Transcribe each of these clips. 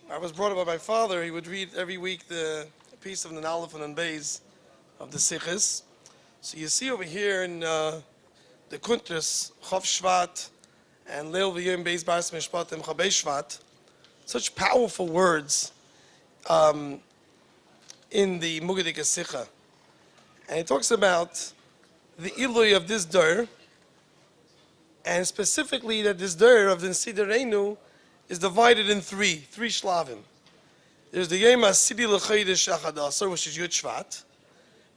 I was brought up by my father. He would read every week the piece of the Aleph and Beis of the Sichos. So you see over here in the Kuntras, Chof Shvat and Leibel Beis Mishpat and Chof Beis Shevat, such powerful words in the Mugadik Sikha. And it talks about the Ilui of this Dur, and specifically that this Dur of the Nesiderenu is divided in three shlavim. There's the Yom HaSidi L'Chodesh Achadasar, which is Yud Shvat,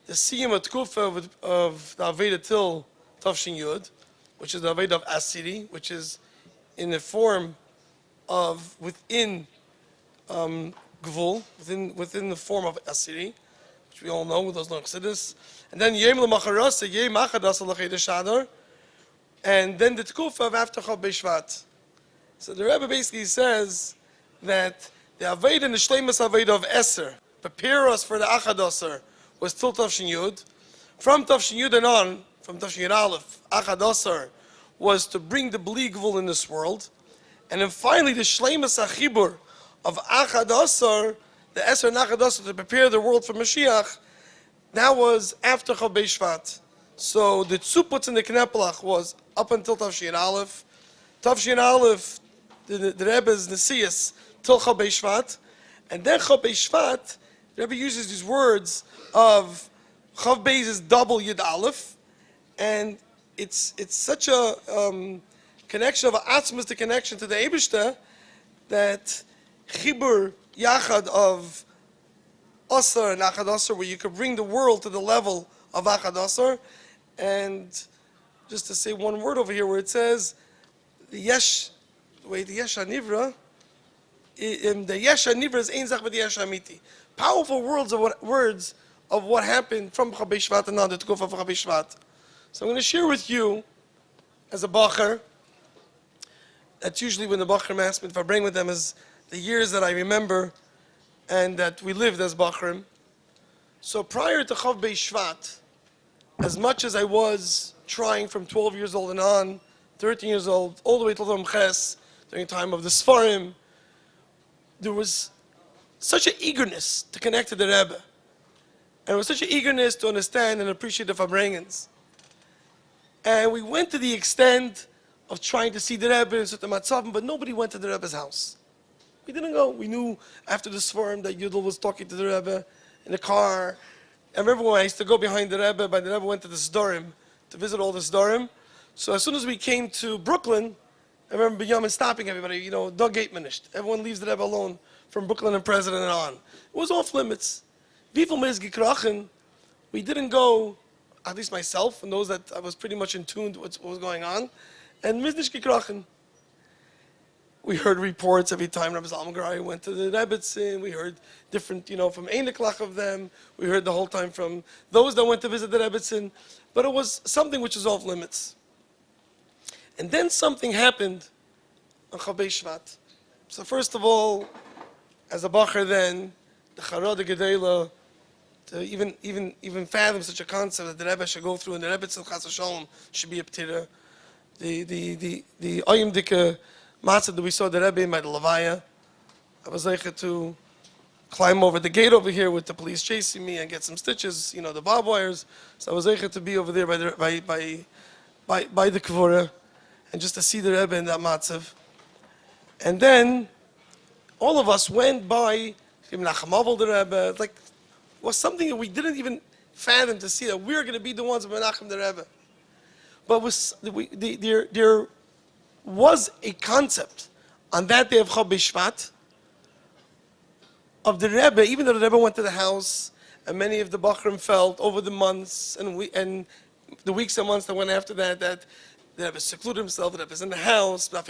the Siyum Atkufa of the Aveda till Tavshin Yud, which is the Aveda of Asiri, which is in the form of within Gvul, within the form of Asiri, which we all know with those Chassidus. And then Yom L'Macharasa, Yom Achadasar L'Chodesh Adar, and then the Tkufa of after Chof Beis Shevat. So the Rebbe basically says that the Aveda and the Shleimus Aveda of Eser, prepare us for the Achadasar, was till Tavshin Yud. From Tavshin Yud and on, from Tavshin Yud Aleph, Achadasar was to bring the Bli Gvul in this world. And then finally the Shleimus Achibur of Achadasar, the Eser and Achadasar, to prepare the world for Mashiach, that was after Chof Beis Shevat. So the Tzuputz in the Knepelach was up until Tavshin Aleph. Tavshin Aleph, the Rebbe's Nesias, till Chof Beis Shevat. And then Chof Beis Shevat, the Rebbe uses these words of Chof Beis is double Yud Aleph. And it's such a connection of Atzmas, the connection to the Eibishter, that Chibur Yachad of Asar and Achad where you could bring the world to the level of Achad. And just to say one word over here where it says, the Yesh HaNivra, the Yesh HaNivra is Ein Zach with the Yesh HaMiti. Powerful words of what happened from Chof Beis Shevat and now the Tkufa of Chof Beis Shevat. So I'm going to share with you, as a Bacher, that's usually when the Bacher asks me if I bring with them is the years that I remember and that we lived as Bacherim. So prior to Chof Beis Shevat, as much as I was trying from 12 years old and on, 13 years old, all the way till the Ches, during the time of the Sfarim, there was such an eagerness to connect to the Rebbe. And there was such an eagerness to understand and appreciate the Farbrengens. And we went to the extent of trying to see the Rebbe in Sutta Matzavim, but nobody went to the Rebbe's house. We didn't go. We knew after the Sfarim that Yudel was talking to the Rebbe in the car. I remember when I used to go behind the Rebbe, but the Rebbe went to the Sdorim to visit all the Sdorim. So as soon as we came to Brooklyn, I remember Binyamin stopping everybody, Doug Gateman-ished. Everyone leaves the Rebbe alone from Brooklyn and President and on. It was off limits. Wie viel Mes Gekrachen, we didn't go, at least myself, and those that I was pretty much in tune to what was going on, and Mes Nish Gekrachen. We heard reports every time Rabbi Zalman went to the Rebbetzin. We heard different, from Einiklach of them. We heard the whole time from those that went to visit the Rebbetzin. But it was something which was off limits. And then something happened on Chof Beis Shevat. So first of all, as a Bacher then, the Charad Gedela, to even fathom such a concept that the Rebbe should go through and the Rebbetzin Chas V'Shalom should be a ptira. The Oyim Dike Matzah that we saw the Rebbe by the Levaya, I was able to climb over the gate over here with the police chasing me and get some stitches, the barbed wires. So I was able to be over there by the Kvora and just to see the Rebbe in that matzav. And then all of us went by Ibn Nachamavel, the Rebbe. It was something that we didn't even fathom to see that we're going to be the ones of Menachem the Rebbe. But there was a concept on that day of Chof Beis Shevat of the Rebbe, even though the Rebbe went to the house, and many of the Bachrim felt over the months and the weeks and months that went after that the Rebbe secluded himself, the Rebbe was in the house, there was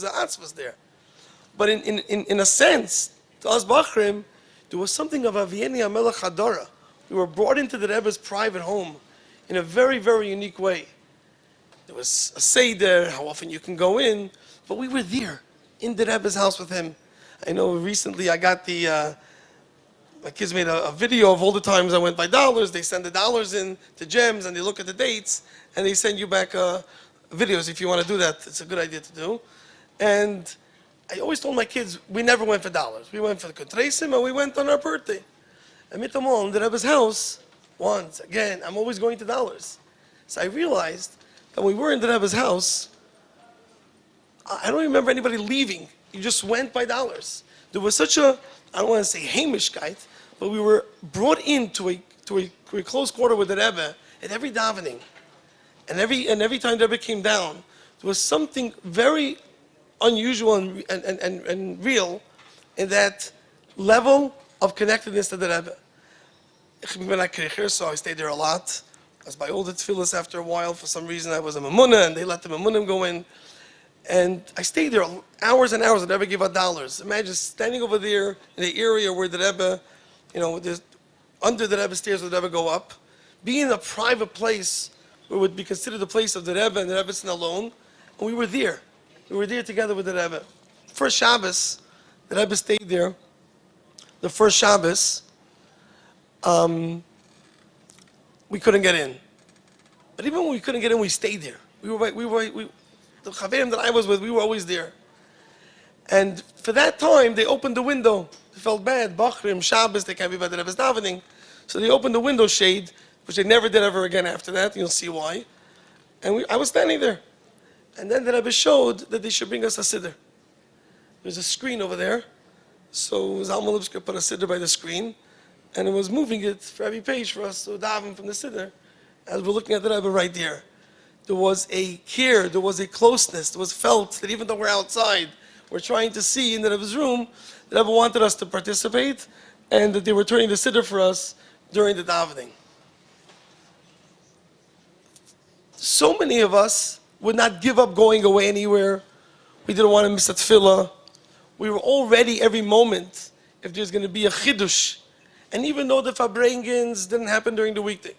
an atzvas there. But in a sense, to us Bachrim, there was something of Avieni HaMelech Hadara. We were brought into the Rebbe's private home in a very, very unique way. There was a Seder, how often you can go in, but we were there in the Rebbe's house with him. I know recently I got my kids made a video of all the times I went by dollars. They send the dollars in to Gems and they look at the dates and they send you back a videos if you want to do that. It's a good idea to do. And I always told my kids, we never went for dollars. We went for the Kutreisim and we went on our birthday. I met them all in the Rebbe's house once. Again, I'm always going to dollars. So I realized that when we were in the Rebbe's house, I don't remember anybody leaving. You just went by dollars. There was such a, I don't want to say Hamishkeit, but we were brought into a close quarter with the Rebbe at every davening. And every time the Rebbe came down, there was something very unusual and real in that level of connectedness to the Rebbe. So I stayed there a lot. I was by all the tefillas after a while. For some reason I was a Mamunah and they let the Mamunim go in. And I stayed there hours and hours. The Rebbe gave out dollars. Imagine standing over there in the area where the Rebbe, there's under the Rebbe stairs where the Rebbe go up, being in a private place where it would be considered the place of the Rebbe and the Rebbe sitting alone. And we were there. We were there together with the Rebbe. First Shabbos, the Rebbe stayed there. The first Shabbos, we couldn't get in. But even when we couldn't get in, we stayed there. The Chaverim that I was with, we were always there. And for that time, they opened the window. They felt bad. Bachrim, Shabbos, they can't be by the Rebbe's davening. So they opened the window shade, which they never did ever again after that. You'll see why. And I was standing there. And then the Rebbe showed that they should bring us a siddur. There's a screen over there. So Zalman Lipsker put a siddur by the screen. And it was moving it for every page for us to daven from the siddur. As we're looking at the Rebbe right there. There was a care, there was a closeness, there was felt that even though we're outside, we're trying to see in the Rebbe's room, the Rebbe wanted us to participate, and that they were turning the siddur for us during the davening. So many of us would not give up going away anywhere. We didn't want to miss a tefillah. We were all ready every moment if there's going to be a chidush. And even though the Farbrengens didn't happen during the weekday,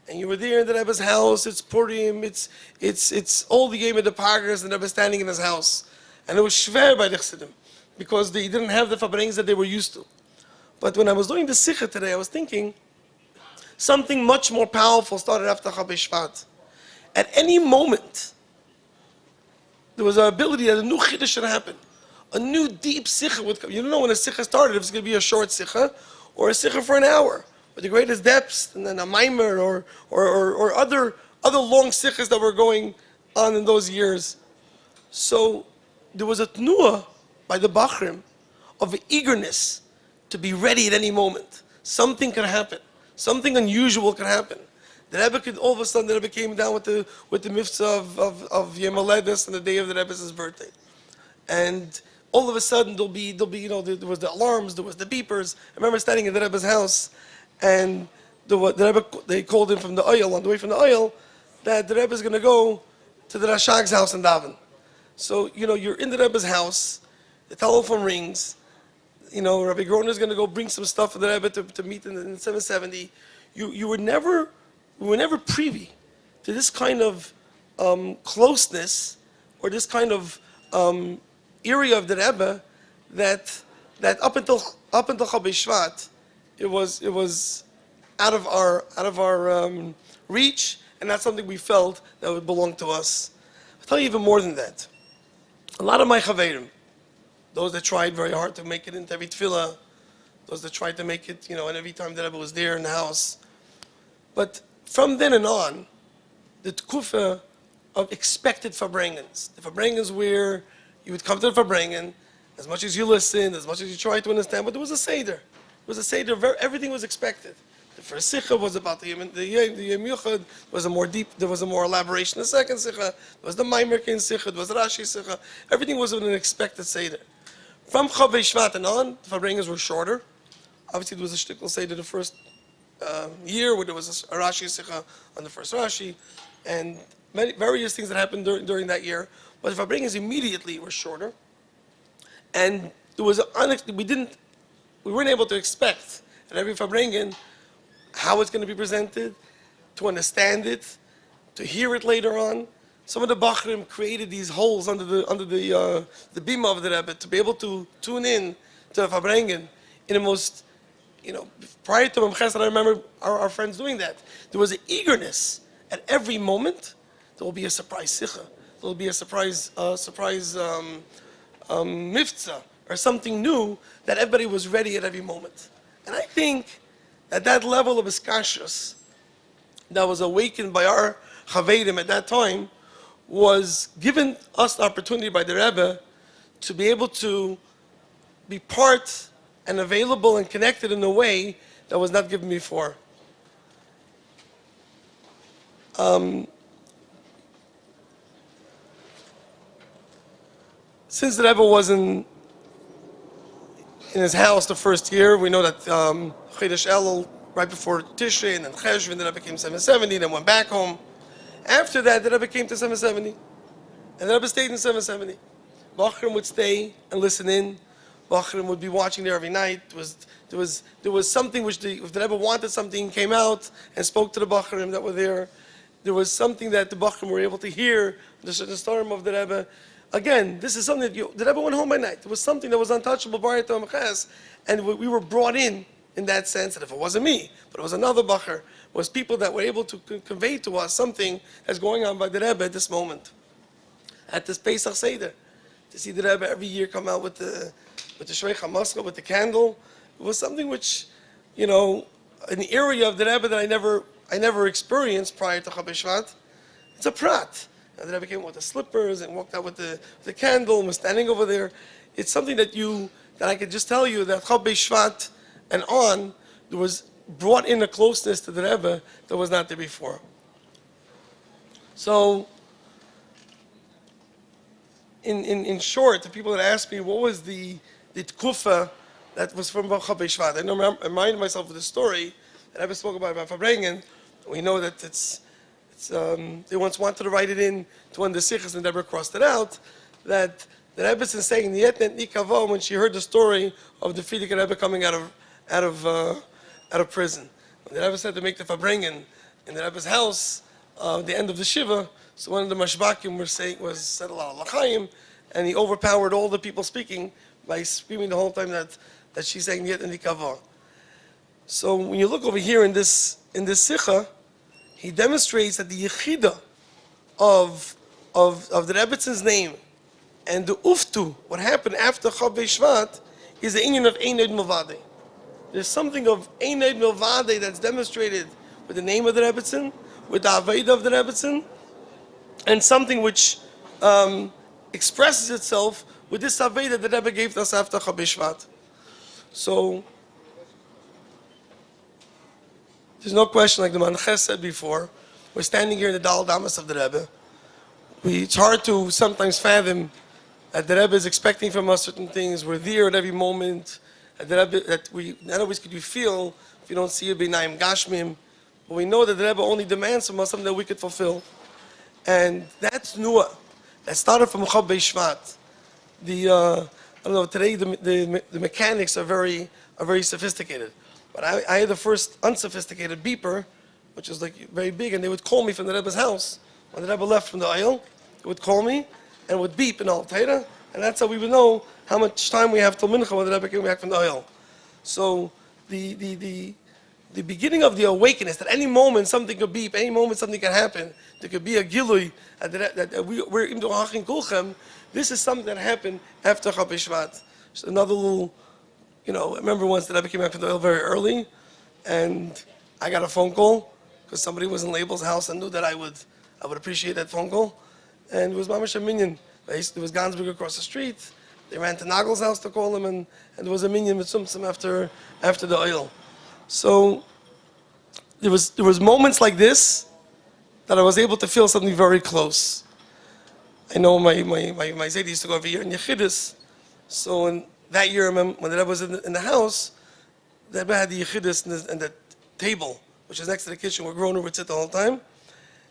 and you were there in the Rebbe's house, it's Purim, it's all the game of the Pagers, and the Rebbe standing in his house. And it was schwer by the Chassidim, because they didn't have the Farbrengens that they were used to. But when I was doing the Sikha today, I was thinking, something much more powerful started after Chof Beis Shevat. At any moment, there was an ability that a new Chiddush should happen. A new deep Sikha would come. You don't know when a Sikha started, if it's going to be a short Sikha, or a Sikha for an hour. With the greatest depths, and then a Maimer, or other long Sikhas that were going on in those years. So there was a Tnuah by the Bachrim of eagerness to be ready at any moment. Something could happen. Something unusual could happen. The Rebbe could, all of a sudden, the Rebbe came down with the mitzvah of Yom Haledes and the day of the Rebbe's birthday. And all of a sudden, there'll be, there was the alarms, there was the beepers. I remember standing in the Rebbe's house, and the Rebbe, they called him from the Ohel, on the way from the Ohel, that the Rebbe is going to go to the Rashag's house in daven. So, you're in the Rebbe's house, the telephone rings, Rabbi Groner is going to go bring some stuff for the Rebbe to meet in 770. We were never privy to this kind of closeness, or this kind of area of the Rebbe that up until Chof Beis Shevat, it was out of our reach, and that's something we felt that would belong to us. I'll tell you even more than that. A lot of my chaverim, those that tried very hard to make it into every tefillah, those that tried to make it, and every time the Rebbe was there in the house. But from then and on, the tkufa of expected Farbrengens, the Farbrengens where you would come to the Farbrengen, as much as you listened, as much as you tried to understand, but there was a seder. It was a seder, everything was expected. The first sikha was about the Yom Yuchad, was a more deep, there was a more elaboration. The second sikha, there was the Maimerkin sikha, there was Rashi sikha. Everything was an expected seder. From Chof Beis Shevat and on, the Farbrengens were shorter. Obviously, there was a shtickle seder the first year, where there was a Rashi sikha on the first Rashi, and various things that happened during that year. But the Farbrengens immediately were shorter, and there was we weren't able to expect at every Farbrengen how it's going to be presented, to understand it, to hear it later on. Some of the Bachrim created these holes under the bima of the Rebbe to be able to tune in to the Farbrengen in the most, prior to Mamches, I remember our friends doing that. There was an eagerness at every moment. There will be a surprise sikha. there'll be a surprise miftzah or something new that everybody was ready at every moment. And I think that that level of iskashus that was awakened by our chavedim at that time was given us the opportunity by the Rebbe to be able to be part and available and connected in a way that was not given before. Since the Rebbe was in his house the first year, we know that Chodesh Elul, right before Tishrei, and then Cheshvan, the Rebbe came 770, then went back home. After that, the Rebbe came to 770, and the Rebbe stayed in 770. Bachrim would stay and listen in. Bachrim would be watching there every night. There was something which, if the Rebbe wanted something, he came out and spoke to the Bachrim that were there. There was something that the Bachrim were able to hear, the storm of the Rebbe. Again, this is something that the Rebbe went home by night. There was something that was untouchable, and we were brought in that sense. And if it wasn't me, but it was another Bacher, was people that were able to convey to us something that's going on by the Rebbe at this moment. At this Pesach Seder, to see the Rebbe every year come out with the Shvei Chamaska, with the candle, it was something which, an area of the Rebbe that I never experienced prior to Chof Beis Shevat. It's a prat. And the Rebbe came with the slippers and walked out with the candle and was standing over there. It's something that I could just tell you that Chof Beis Shevat and on, there was brought in a closeness to the Rebbe that was not there before. So, in short, the people that asked me what was the tkufa that was from Chof Beis Shevat, I reminded myself of the story that Rebbe spoke about Farbrengen. We know that they once wanted to write it in to one of the sikhs and never crossed it out. That the Rebbe is saying Niyetnet Nikavo when she heard the story of the Frierdiker Rebbe coming out of prison. When the Rebbe said to make the Farbrengen in the Rebbe's house, the end of the Shiva, so one of the Mashbakim said a lot of L'chaim, and he overpowered all the people speaking by screaming the whole time that she's saying Niyetnet Nikavo. So when you look over here in this sikha, he demonstrates that the yechida of the Rebbetzin's name and the uftu, what happened after Chof Beis Shevat, is the inyan of Ein Eid Milvadei. There's something of Ein Eid Milvadei that's demonstrated with the name of the Rebbetzin, with the Aveda of the Rebbetzin, and something which expresses itself with this Aveda that the Rebbe gave us after Chof Beis Shevat. So, there's no question, like the Manches said before, we're standing here in the Dal Damas of the Rebbe. It's hard to sometimes fathom that the Rebbe is expecting from us certain things. We're there at every moment. That we not always could you feel if you don't see it b'nayim gashmim, but we know that the Rebbe only demands from us something that we could fulfill, and that's Nuah. That started from Chof Beis Shevat. I don't know. Today the mechanics are very sophisticated. But I had the first unsophisticated beeper, which was like very big, and they would call me from the Rebbe's house. When the Rebbe left from the Ohel, they would call me and would beep in Al Teira, and that's how we would know how much time we have till Mincha when the Rebbe came back from the Ohel. So the beginning of the awakening is that any moment something could beep, any moment something can happen. There could be a gilui that we're into Hachin Kulchem. This is something that happened after Chof Beis Shevat. Just another little. I remember once that I came back from the Ohel very early, and I got a phone call because somebody was in Leibel's house and knew that I would appreciate that phone call, and it was Mamash a Minyan. There was Gansberg across the street. They ran to Nagel's house to call him, and there was a Minyan with Tzumtzum after the Ohel. So there was moments like this that I was able to feel something very close. I know my Zaydi used to go every year in Yechidus, so in that year, when the Rebbe was in the house, the Rebbe had the Yechidus and the table, which is next to the kitchen where Groner would sit the whole time.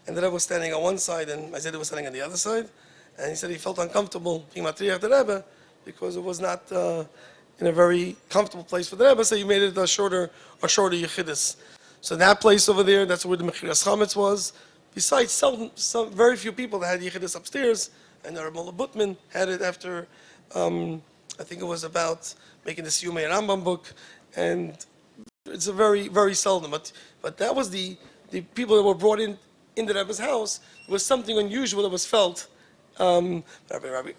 And the Rebbe was standing on one side and my Zaydi was standing on the other side. And he said he felt uncomfortable being Matriach the Rebbe because it was not in a very comfortable place for the Rebbe, so he made it a shorter Yechidus. So that place over there, that's where the Mechiras Chametz was. Besides some very few people that had Yechidus upstairs, and the Rebbe Butman had it after I think it was about making the Siyumei Rambam book, and it's a very, very seldom. But that was the people that were brought in the Rebbe's house. It was something unusual that was felt Rabbi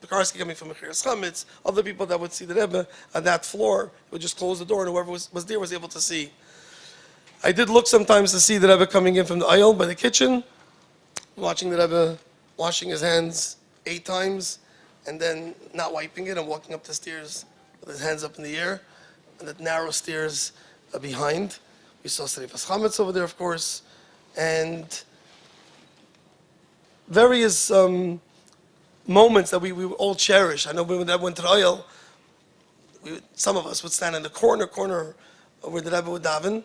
Pekarsky coming from Mechiras Chametz, other people that would see the Rebbe on that floor would just close the door, and whoever was there was able to see. I did look sometimes to see the Rebbe coming in from the Ohel by the kitchen, watching the Rebbe washing his hands 8 times, and then not wiping it and walking up the stairs with his hands up in the air, and the narrow stairs behind. We saw Serifas Chametz over there, of course, and various moments that we all cherish. I know when the Rebbe went to the Ohel, some of us would stand in the corner where the Rebbe would daven,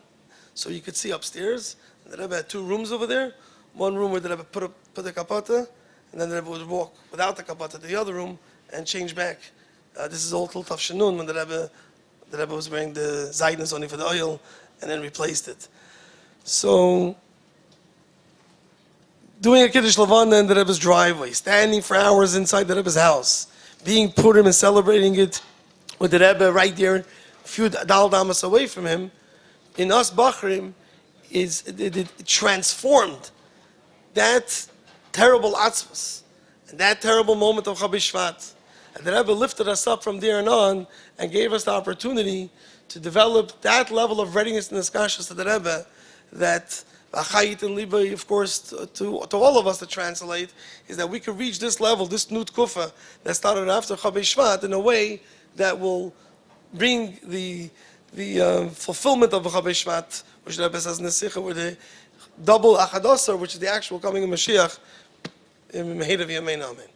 so you could see upstairs. And the Rebbe had 2 rooms over there. One room where the Rebbe put the kapata, and then the Rebbe would walk without the kapata to the other room and change back. This is all till Tafshanun when the Rebbe was wearing the zaydus only for the Ohel, and then replaced it. So, doing a Kiddush Levana in the Rebbe's driveway, standing for hours inside the Rebbe's house, being Purim and celebrating it with the Rebbe right there, a few dal damas away from him, in us Bachrim, it transformed that terrible atzvus, and that terrible moment of Chof Beis Shevat. And the Rebbe lifted us up from there and on and gave us the opportunity to develop that level of readiness and discussions to the Rebbe that Achayit and Leibel, of course, to all of us to translate, is that we could reach this level, this new tkufa that started after Chof Beis Shevat in a way that will bring the fulfillment of Chof Beis Shevat, which the Rebbe says in the Sikha, with the double Achadasar, which is the actual coming of Mashiach, in Mehedav Yamein Amen.